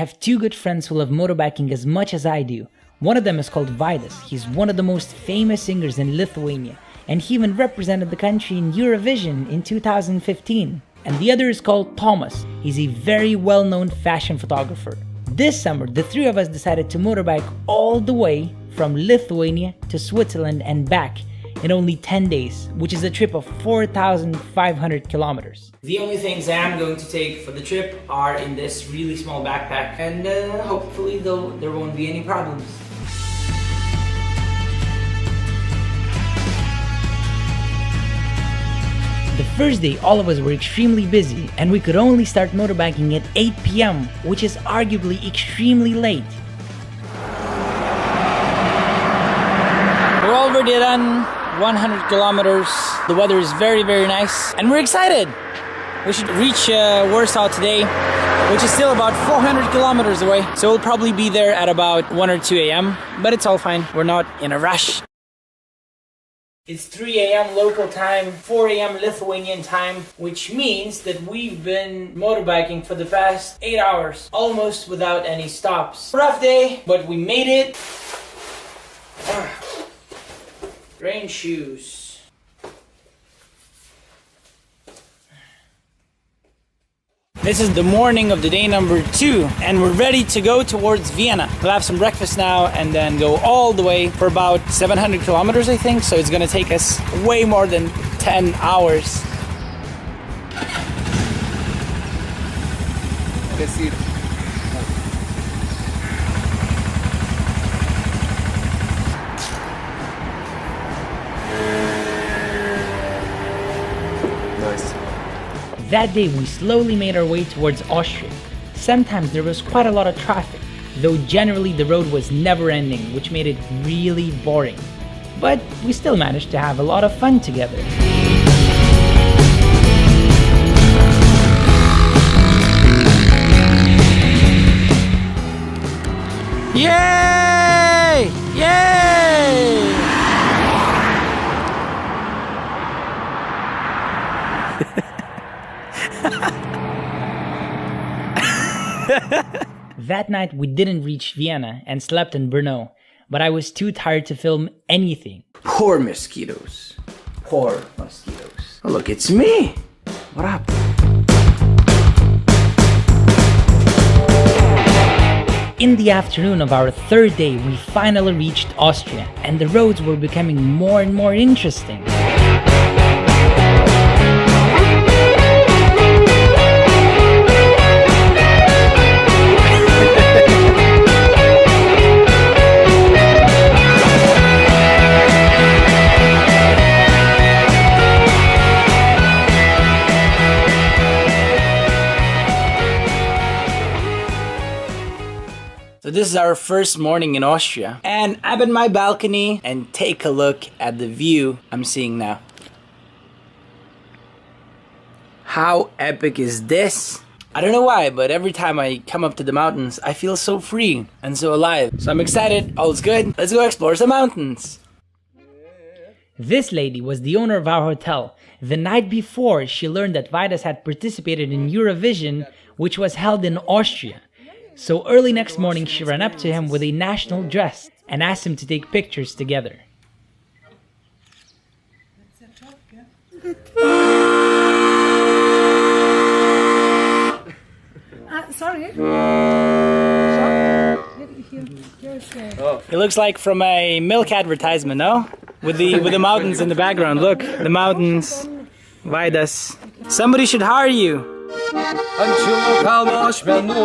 have two good friends who love motorbiking as much as I do. One of them is called Vaidas. He's one of the most famous singers in Lithuania, and he even represented the country in Eurovision in 2015. And the other is called Thomas. He's a very well-known fashion photographer. This summer, the three of us decided to motorbike all the way from Lithuania to Switzerland and back in only 10 days, which is a trip of 4,500 kilometers. The only things I'm going to take for the trip are in this really small backpack, and hopefully there won't be any problems. The first day, all of us were extremely busy, and we could only start motorbiking at 8 p.m., which is arguably extremely late. We're already done 100 kilometers. The weather is very, very nice, and we're excited. We should reach Warsaw today, which is still about 400 kilometers away. So we'll probably be there at about 1 or 2 a.m., but it's all fine. We're not in a rush. It's 3 a.m. local time, 4 a.m. Lithuanian time, which means that we've been motorbiking for the past 8 hours, almost without any stops. Rough day, but we made it. Rain shoes. This is the morning of the day number 2, and we're ready to go towards Vienna. We'll have some breakfast now and then go all the way for about 700 kilometers, I think. So it's gonna take us way more than 10 hours. That day we slowly made our way towards Austria. Sometimes there was quite a lot of traffic, though generally the road was never ending, which made it really boring. But we still managed to have a lot of fun together. Yay! Yay! That night we didn't reach Vienna and slept in Brno, but I was too tired to film anything. Poor mosquitoes. Poor mosquitoes. Oh, look, it's me! What up? In the afternoon of our third day, we finally reached Austria, and the roads were becoming more and more interesting. So this is our first morning in Austria, and I'm at my balcony, and take a look at the view I'm seeing now. How epic is this? I don't know why, but every time I come up to the mountains, I feel so free and so alive. So I'm excited, all's good, let's go explore some mountains. This lady was the owner of our hotel. The night before, she learned that Vaidas had participated in Eurovision, which was held in Austria. So early next morning, she ran up to him with a national dress and asked him to take pictures together. Sorry. It looks like from a milk advertisement, no? With the mountains in the background. Look, the mountains. Vaidas. Somebody should hire you. Ančių kalno ašmenų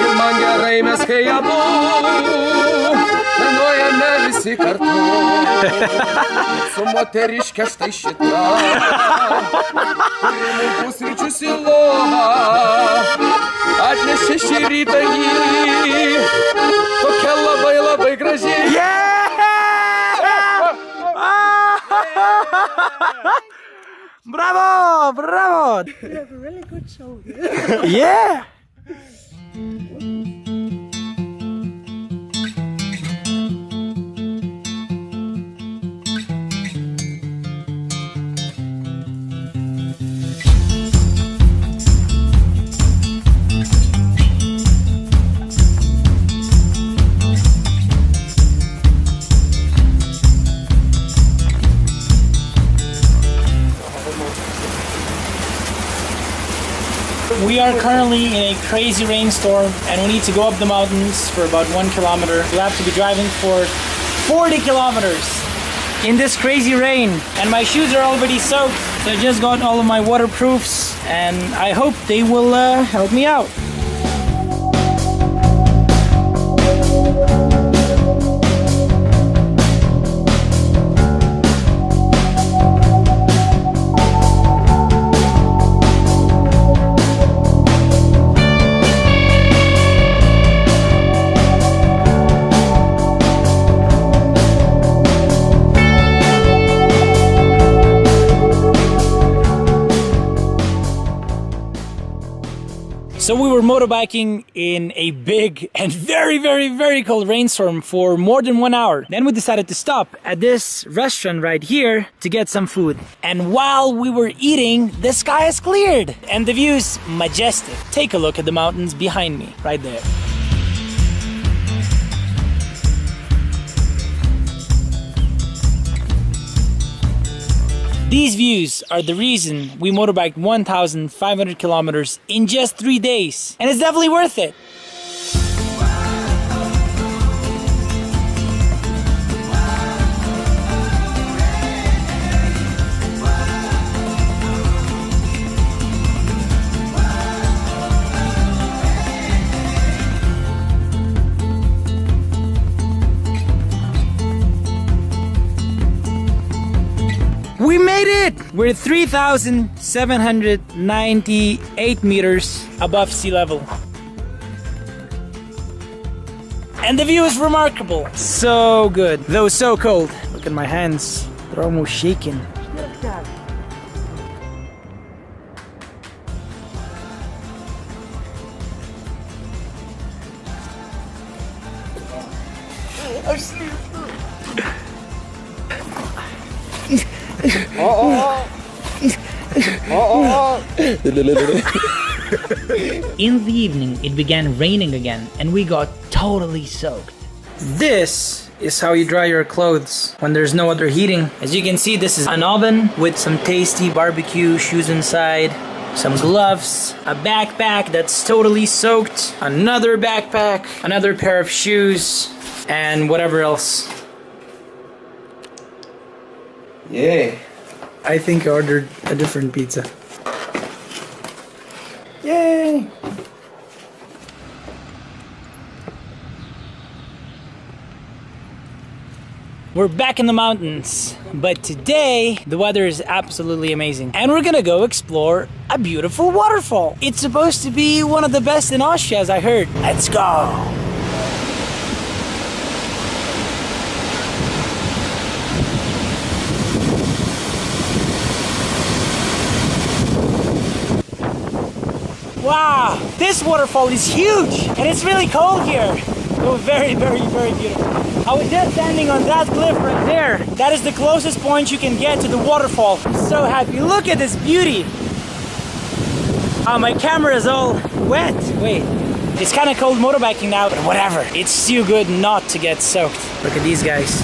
ir man gerai mes kai abu dainuojame visi kartu su moteriške štai šita kuri mum pusryčius į lovą atnešė šį rytą jį tokia labai labai graži. Bravo! Bravo! You have a really good show. Yeah! We are currently in a crazy rainstorm and we need to go up the mountains for about 1 kilometer. We'll have to be driving for 40 kilometers in this crazy rain. And my shoes are already soaked. So I just got all of my waterproofs and I hope they will help me out. So we were motorbiking in a big and very cold rainstorm for more than 1 hour. Then we decided to stop at this restaurant right here to get some food. And while we were eating, the sky has cleared and the view's majestic. Take a look at the mountains behind me, right there. These views are the reason we motorbiked 1,500 kilometers in just 3 days. And it's definitely worth it. We made it! We're 3,798 meters above sea level. And the view is remarkable. So good, though so cold. Look at my hands, they're almost shaking. In the evening, it began raining again, and we got totally soaked. This is how you dry your clothes when there's no other heating. As you can see, this is an oven with some tasty barbecue shoes inside, some gloves, a backpack that's totally soaked, another backpack, another pair of shoes, and whatever else. Yeah. I think I ordered a different pizza. Yay! We're back in the mountains, but today the weather is absolutely amazing. And we're gonna go explore a beautiful waterfall. It's supposed to be one of the best in Austria, as I heard. Let's go! Wow, this waterfall is huge and it's really cold here. Oh, very beautiful. I was just standing on that cliff right there. That is the closest point you can get to the waterfall. I'm so happy. Look at this beauty. Oh, my camera is all wet. Wait, it's kind of cold motorbiking now, but whatever. It's still good not to get soaked. Look at these guys.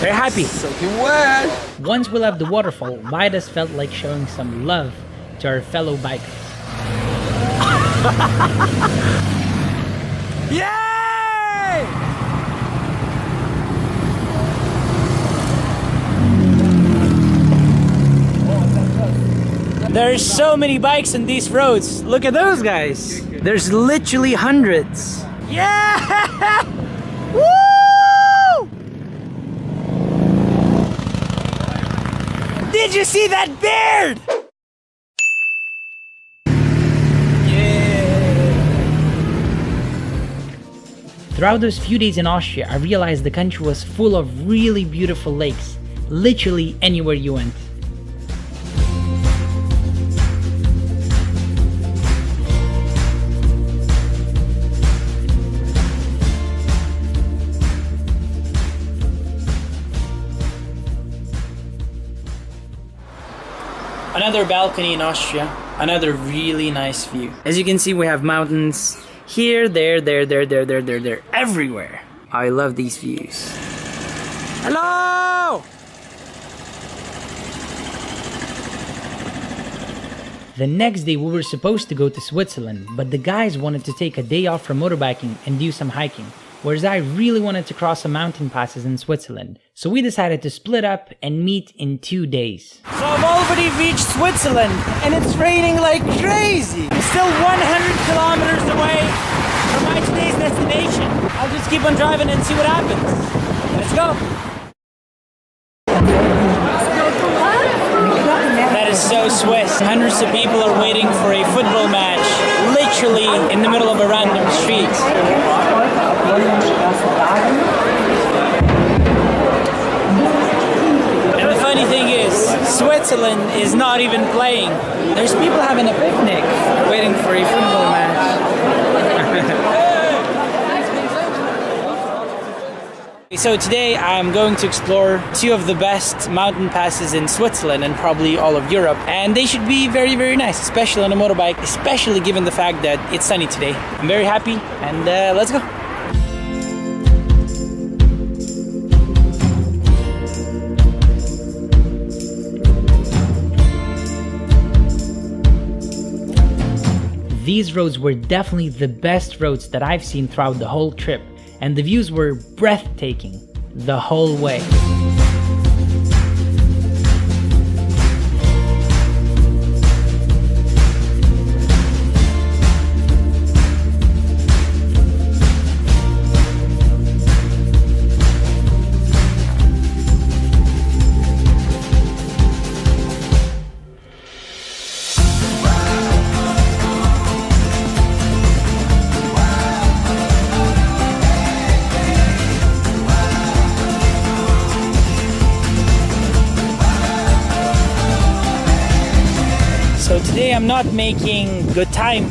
They're happy. Soaking wet. Once we left the waterfall, Vidas felt like showing some love to our fellow bikers. Yay! There's so many bikes on these roads. Look at those guys. There's literally hundreds. Yeah! Woo! Did you see that beard? Throughout those few days in Austria, I realized the country was full of really beautiful lakes, literally anywhere you went. Another balcony in Austria, another really nice view. As you can see, we have mountains here, there, everywhere. I love these views. Hello! The next day we were supposed to go to Switzerland, but the guys wanted to take a day off from motorbike and do some hiking, whereas I really wanted to cross some mountain passes in Switzerland. So we decided to split up and meet in 2 days. So I've already reached Switzerland and it's raining like crazy. I'm still 100 kilometers away from my today's destination. I'll just keep on driving and see what happens. Let's go. That is so Swiss. Hundreds of people are waiting for a football match, literally in the middle of a random street. And the funny thing is, Switzerland is not even playing. There's people having a picnic, waiting for a football match. So today I'm going to explore 2 of the best mountain passes in Switzerland and probably all of Europe. And they should be very, very nice, especially on a motorbike, especially given the fact that it's sunny today. I'm very happy and let's go. These roads were definitely the best roads that I've seen throughout the whole trip, and the views were breathtaking the whole way. So today I'm not making good time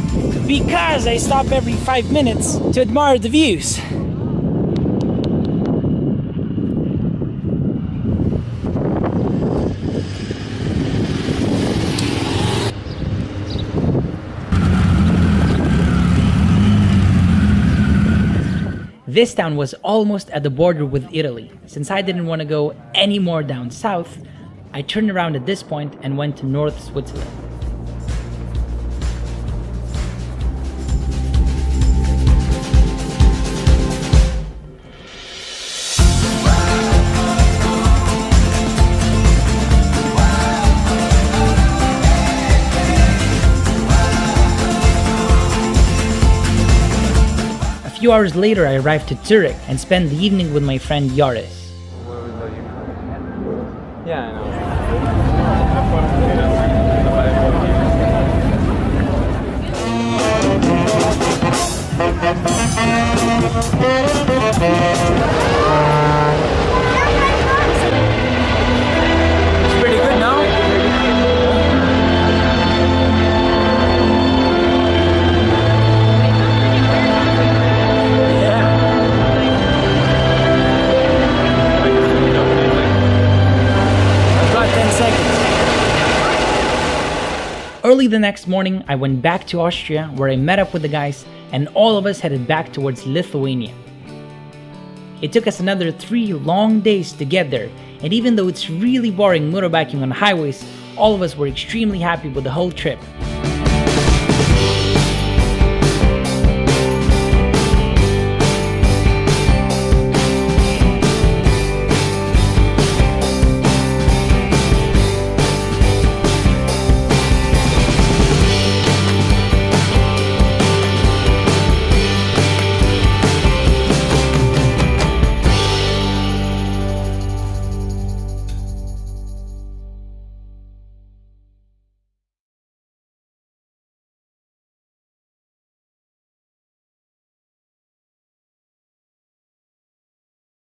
because I stop every 5 minutes to admire the views. This town was almost at the border with Italy. Since I didn't want to go any more down south, I turned around at this point and went to North Switzerland. A few hours later, I arrived to Zurich and spent the evening with my friend Yaris. Yeah, I know. It's pretty good, no? Early the next morning, I went back to Austria where I met up with the guys and all of us headed back towards Lithuania. It took us another 3 long days to get there, and even though it's really boring motorbiking on highways, all of us were extremely happy with the whole trip.